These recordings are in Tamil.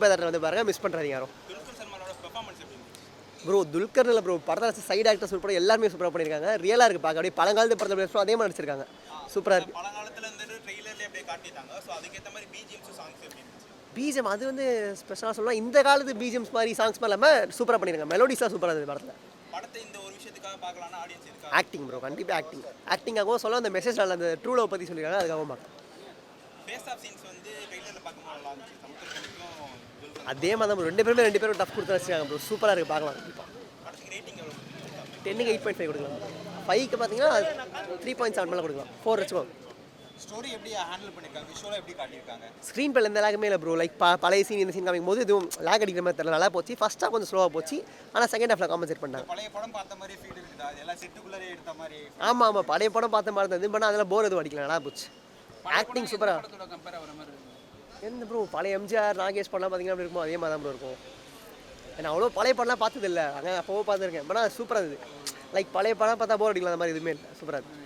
பை தேட்டர் வந்து பாருங்கள், மிஸ் பண்ணுறாதீங்க யாரும். ப்ரோ துல்கர் இல்லை ப்ரோ, படத்தில் சைடு ஆக்டர் சூப்பராக எல்லாருமே சூப்பராக பண்ணியிருக்காங்க. ரியலாக இருக்குது பார்க்க, அப்படியே பழங்காலத்து படத்தில் அதே மாதிரி நடிச்சிருக்காங்க. சூப்பராக இருக்குது. பிஜிஎம் அது வந்து ஸ்பெஷலாக சொல்லலாம், இந்த காலத்து பிஜிஎம்ஸ் மாதிரி சாங்ஸ் மாதிரி இல்லாமல் சூப்பராக பண்ணியிருக்காங்க. மெலோடிஸாக சூப்பராக இருந்தது படத்தில். ஆக்டிங் ப்ரோ, கண்டிப்பாக ஆக்டிங்காகவும் சொல்ல, அந்த மெசேஜ் நல்லா, அந்த ட்ரூ லவ் பற்றி சொல்லியிருக்காங்க, அதுக்காகவும் பார்க்கலாம். அதே மாதிரி தான் ப்ரோ, ரெண்டு பேரும் டஃப் கொடுத்து வச்சுருக்காங்க ப்ரோ. சூப்பராக இருக்குது, பார்க்கலாம். கண்டிப்பாக 10க்கு 8.5 கொடுக்கலாம். 5க்கு பார்த்தீங்கன்னா 3.7 மேலே கொடுக்கலாம். 4 வச்சுக்கோங்க. ஸ்டோரி எப்படி ஹேண்டில் பண்ணிருக்காங்க, விஷுவலா எப்படி காட்டியிருக்காங்க? ஸ்க்ரீன் பிளே எந்த லேக்குமே இல்லை ப்ரோ. லைக் பழைய சீன் இந்த சீன் காமிக்கும் போது இதுவும் லேக் அடிக்கிற மாதிரி தெரியல, நல்லா போச்சு. ஃபர்ஸ்ட் ஹாஃப் கொஞ்சம் ஸ்லோவாக போச்சு, ஆனால் செகண்ட் ஹாஃபில் காம்பன்சேட் பண்ணாங்க. பழைய படம் பார்த்த மாதிரி ஃபீல் இருக்குதா? எல்லாம் செட்டுக்குள்ளே எடுத்த மாதிரி? ஆமாம், பழைய படம் பார்த்த மாதிரி இருந்தது, பண்ணால் அதெல்லாம் போர் எதுவும் அடிக்கல, நல்லா போச்சு. ஆக்டிங் சூப்பராக. எந்த ப்ரோ பழைய எம்ஜிஆர் நாகேஷ் படம்லாம் பார்த்தீங்கன்னா அப்படி இருக்கும், அதே மாதிரி தான் ப்ரோ இருக்கும். நான் அவ்வளோ பழைய படம்லாம் பார்த்ததில்லை, அங்கே அப்போவோ பார்த்துருக்கேன். ஆனால் சூப்பராக இருக்குது. லைக் பழைய படம் பார்த்தா போர் அடிக்கலாம், அந்த மாதிரி எதுவுமே இல்லை, சூப்பராக இருக்குது.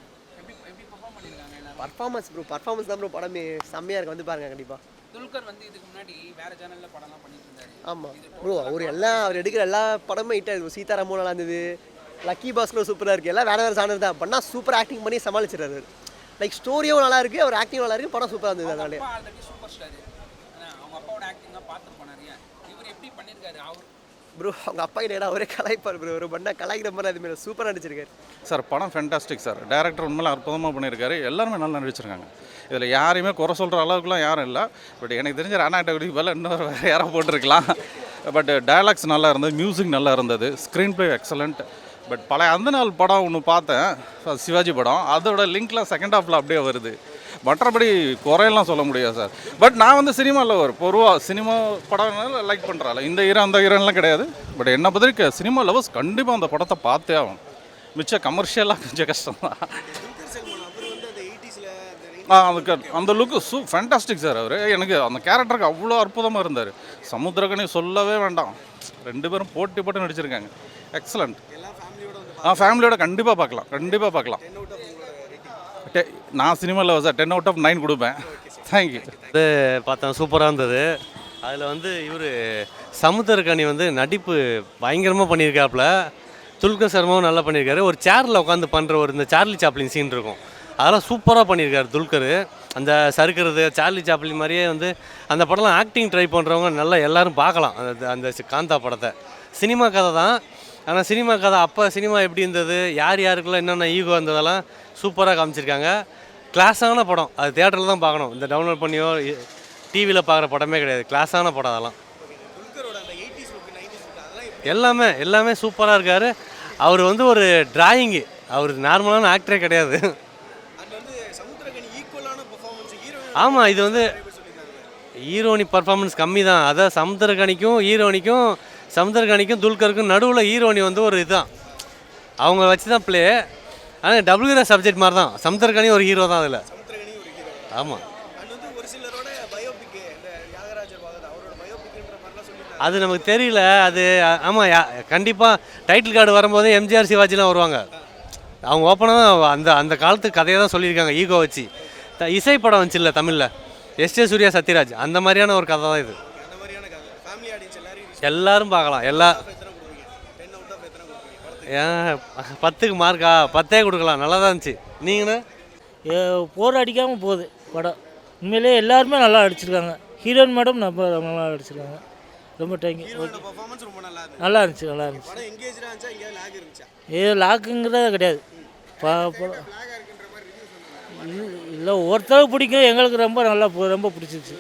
பர்ஃபார்மன்ஸ் ப்ரோ, பர்ஃபார்மன்ஸ் தான் ப்ரோ, படமே செம்மையாக இருக்குது, வந்து பாருங்கள் கண்டிப்பாக. துல்கர் வந்து இதுக்கு முன்னாடி வேற சேனல்ல படம்லாம் பண்ணிட்டு இருந்தாரு. ஆமாம் ப்ரோ, அவர் எடுக்கிற எல்லா படமும் ஹிட் ஆகிடும். சீதாராமும் நல்லா இருந்தது, லக்கி பாஸ்கரும் சூப்பராக இருக்குது, எல்லாம் வேறு சேனல் தான் பண்ணால் சூப்பராக ஆக்டிங் பண்ணி சமாளிச்சிடுறாரு. லைக் ஸ்டோரியும் நல்லா இருக்குது, அவர் ஆக்டிங் நல்லா இருக்குது, படம் சூப்பராக இருந்தது. அதனாலே சூப்பர் ஸ்டார் அவங்க அப்பாவோட ஆக்டிங்காக பார்த்துருப்போம் நிறைய. இவர் எப்படி பண்ணியிருக்காரு அவர் ப்ரோ? அவங்க அப்பா கிட்ட அவரே கலாய்ப்பார் ப்ரோ, ஒரு பண்ணால் கலாய்க்கிற மாதிரி அதுமாரி சூப்பராக நடிச்சிருக்காரு சார். படம் ஃபேண்டாஸ்டிக் சார். டேரக்டர் உண்மையில அற்புதமாக பண்ணியிருக்காரு, எல்லாருமே நல்லா நடிச்சிருக்காங்க. இதில் யாரையுமே குறை சொல்கிற அளவுக்குலாம் யாரும் இல்லை. பட் எனக்கு தெரிஞ்ச அனாட்டோடி பதில் இன்னொரு வேறு யாராவது போட்டிருக்கலாம். பட் டயலாக்ஸ் நல்லா இருந்தது, மியூசிக் நல்லா இருந்தது, ஸ்க்ரீன் ப்ளே எக்ஸலண்ட். பட் பழைய அந்த நாள் படம் ஒன்று பார்த்தேன், சிவாஜி படம், அதோட லிங்க்லாம் செகண்ட் ஹாஃபில் அப்படியே வருது. மற்றபடி குறையெல்லாம் சொல்ல முடியாது சார். பட் நான் வந்து சினிமாவில் ஒரு பொதுவாக சினிமா படம் லைக் பண்ணுறாள், இந்த ஹீரோ அந்த ஹீரோலாம் கிடையாது. பட் என்னை பற்றி சினிமா லவர்ஸ் கண்டிப்பாக அந்த படத்தை பார்த்தே ஆகும். மிச்சம் கமர்ஷியலாக கொஞ்சம் கஷ்டம் தான். அதுக்கு அந்த லுக்கு ஃபேண்டாஸ்டிக் சார். அவர் எனக்கு அந்த கேரக்டருக்கு அவ்வளோ அற்புதமாக இருந்தார். சமுத்திரக்கனி சொல்லவே வேண்டாம், 2 பேரும் போட்டு நடிச்சிருக்காங்க, எக்ஸலண்ட். ஃபேமிலியோட கண்டிப்பாக பார்க்கலாம். நான் சினிமாவில் சார் 10 out of 9 கொடுப்பேன். தேங்க்யூ. இது பார்த்தேன், சூப்பராக இருந்தது. அதில் வந்து இவர் சமுத்திரக்கனி வந்து நடிப்பு பயங்கரமாக பண்ணியிருக்காப்புல. துல்கர் சர்மாவும் நல்லா பண்ணியிருக்காரு. ஒரு சேரில் உட்காந்து பண்ணுற இந்த சார்லி சாப்ளின் சீன் இருக்கும், அதெல்லாம் சூப்பராக பண்ணியிருக்காரு துல்கர். அந்த சறுக்கிறது சார்லி சாப்ளின் மாதிரியே வந்து அந்த படம்லாம் ஆக்டிங் ட்ரை பண்ணுறவங்க நல்லா எல்லோரும் பார்க்கலாம். அந்த காந்தா படத்தை சினிமா கதை தான், ஆனால் சினிமா கதை அப்போ சினிமா எப்படி இருந்தது, யாருக்கெல்லாம் என்னென்ன ஈகோ இருந்ததெல்லாம் சூப்பராக காமிச்சிருக்காங்க. கிளாஸான படம், அது தியேட்டரில் தான் பார்க்கணும். இந்த டவுன்லோட் பண்ணியோ டிவியில் பார்க்குற படமே கிடையாது, கிளாஸான படம் அதெல்லாம். எல்லாமே சூப்பராக இருக்கார். அவர் வந்து ஒரு டிராயிங்கு, அவர் நார்மலான ஆக்டரே கிடையாது. ஆமாம், இது வந்து ஹீரோனி பர்ஃபார்மன்ஸ் கம்மி தான். அதான் சமுத்திரக்கனிக்கும் துல்கருக்கும் நடுவில் ஹீரோனி வந்து ஒரு இதுதான், அவங்க வச்சு தான் ப்ளே. ஆனால் டபுள்யூஆர் சப்ஜெக்ட் மாதிரி தான், சமுத்திரக்கனி ஒரு ஹீரோ தான் அதில். ஆமாம், அது நமக்கு தெரியல. அது ஆமாம், கண்டிப்பாக டைட்டில் கார்டு வரும்போது எம்ஜிஆர் சிவாஜிலாம் வருவாங்க. அவங்க ஓப்பனாக தான் அந்த காலத்து கதையை தான் சொல்லியிருக்காங்க, ஈகோ வச்சு. இசை படம் வந்துச்சு இல்லை தமிழில், எஸ்.ஜே. சூர்யா சத்யராஜ், அந்த மாதிரியான ஒரு கதை தான் இது. எல்லாரும் பார்க்கலாம். 10க்கு மார்க்கா 10 கொடுக்கலாம், நல்லா தான் இருந்துச்சு. நீங்கண்ணா? போர் அடிக்காமல் போகுது படம். உண்மையிலே எல்லாருமே நல்லா அடிச்சிருக்காங்க. ஹீரோயின் மேடம் நல்லா அடிச்சிருக்காங்க. ரொம்ப தேங்க்யூ. நல்லா இருந்துச்சு. லாக்குங்கிறத கிடையாது. இல்லை, ஒருத்தருக்கு பிடிக்கும், எங்களுக்கு ரொம்ப பிடிச்சிருச்சு.